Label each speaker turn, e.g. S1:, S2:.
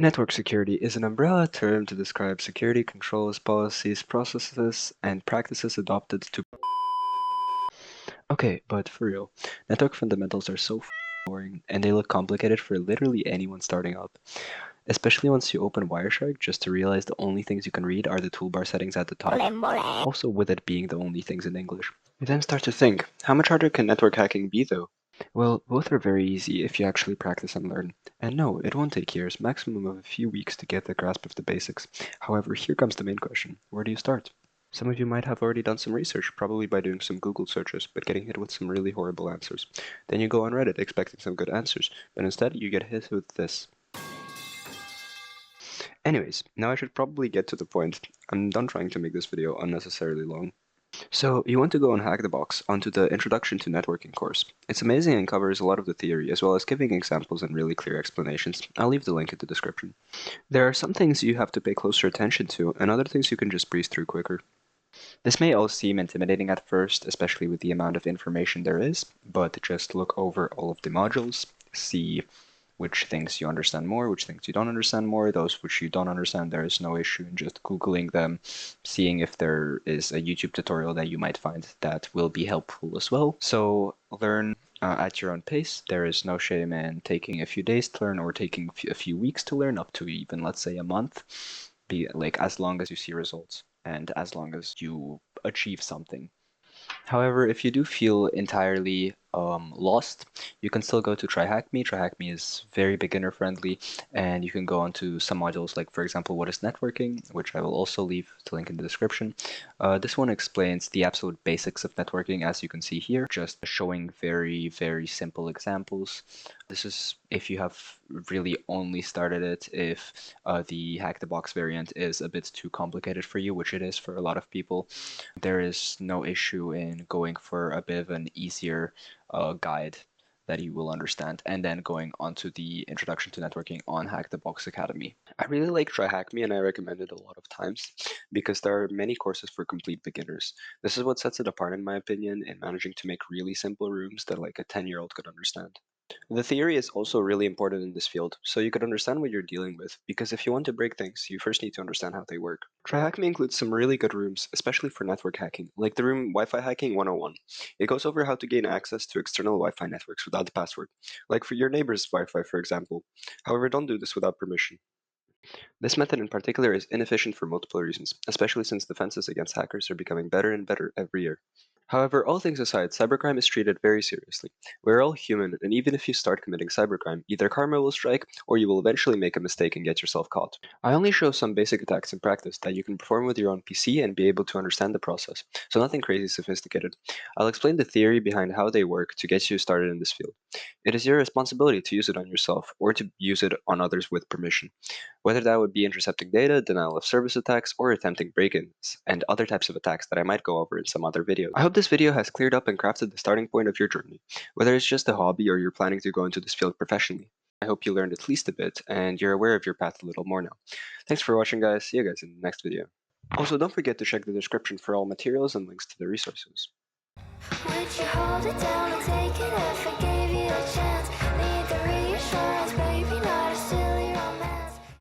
S1: Network security is an umbrella term to describe security controls, policies, processes, and practices adopted to. Okay, but for real, network fundamentals are so boring, and they look complicated for literally anyone starting out. Especially once you open Wireshark just to realize the only things you can read are the toolbar settings at the top, also with it being the only things in English. You then start to think, how much harder can network hacking be though? Well, both are very easy if you actually practice and learn. And no, it won't take years, maximum of a few weeks to get the grasp of the basics. However, here comes the main question. Where do you start? Some of you might have already done some research, probably by doing some Google searches, but getting hit with some really horrible answers. Then you go on Reddit expecting some good answers, but instead you get hit with this. Anyways, now I should probably get to the point. I'm done trying to make this video unnecessarily long. So you want to go and hack the box onto the Introduction to Networking course. It's amazing and covers a lot of the theory, as well as giving examples and really clear explanations. I'll leave the link in the description. There are some things you have to pay closer attention to, and other things you can just breeze through quicker. This may all seem intimidating at first, especially with the amount of information there is, but just look over all of the modules, see which things you understand more, which things you don't understand more. Those which you don't understand, there is no issue in just Googling them, seeing if there is a YouTube tutorial that you might find that will be helpful as well. So learn at your own pace. There is no shame in taking a few days to learn or taking a few weeks to learn, up to even, let's say, a month. Be like as long as you see results and as long as you achieve something. However, if you do feel entirely lost, you can still go to TryHackMe. TryHackMe is very beginner friendly, and you can go on to some modules like, for example, what is networking, which I will also leave the link in the description. This one explains the absolute basics of networking, as you can see here, just showing very, very simple examples. This is if you have really only started it, if the Hack the Box variant is a bit too complicated for you, which it is for a lot of people. There is no issue in going for a bit of an easier guide that you will understand, and then going on to the Introduction to Networking on Hack the Box Academy. I really like TryHackMe, and I recommend it a lot of times because there are many courses for complete beginners. This is what sets it apart, in my opinion, in managing to make really simple rooms that like a 10-year-old could understand. The theory is also really important in this field, so you could understand what you're dealing with, because if you want to break things, you first need to understand how they work. TryHackMe includes some really good rooms, especially for network hacking, like the room Wi-Fi Hacking 101. It goes over how to gain access to external Wi-Fi networks without a password, like for your neighbor's Wi-Fi, for example. However, don't do this without permission. This method in particular is inefficient for multiple reasons, especially since defenses against hackers are becoming better and better every year. However, all things aside, cybercrime is treated very seriously. We're all human, and even if you start committing cybercrime, either karma will strike, or you will eventually make a mistake and get yourself caught. I only show some basic attacks in practice that you can perform with your own PC and be able to understand the process, so nothing crazy sophisticated. I'll explain the theory behind how they work to get you started in this field. It is your responsibility to use it on yourself, or to use it on others with permission. Whether that would be intercepting data, denial of service attacks, or attempting break-ins, and other types of attacks that I might go over in some other video. I hope this video has cleared up and crafted the starting point of your journey, whether it's just a hobby or you're planning to go into this field professionally. I hope you learned at least a bit, and you're aware of your path a little more now. Thanks for watching, guys. See you guys in the next video. Also, don't forget to check the description for all materials and links to the resources.
S2: Would you hold it down and take it if I gave you a chance?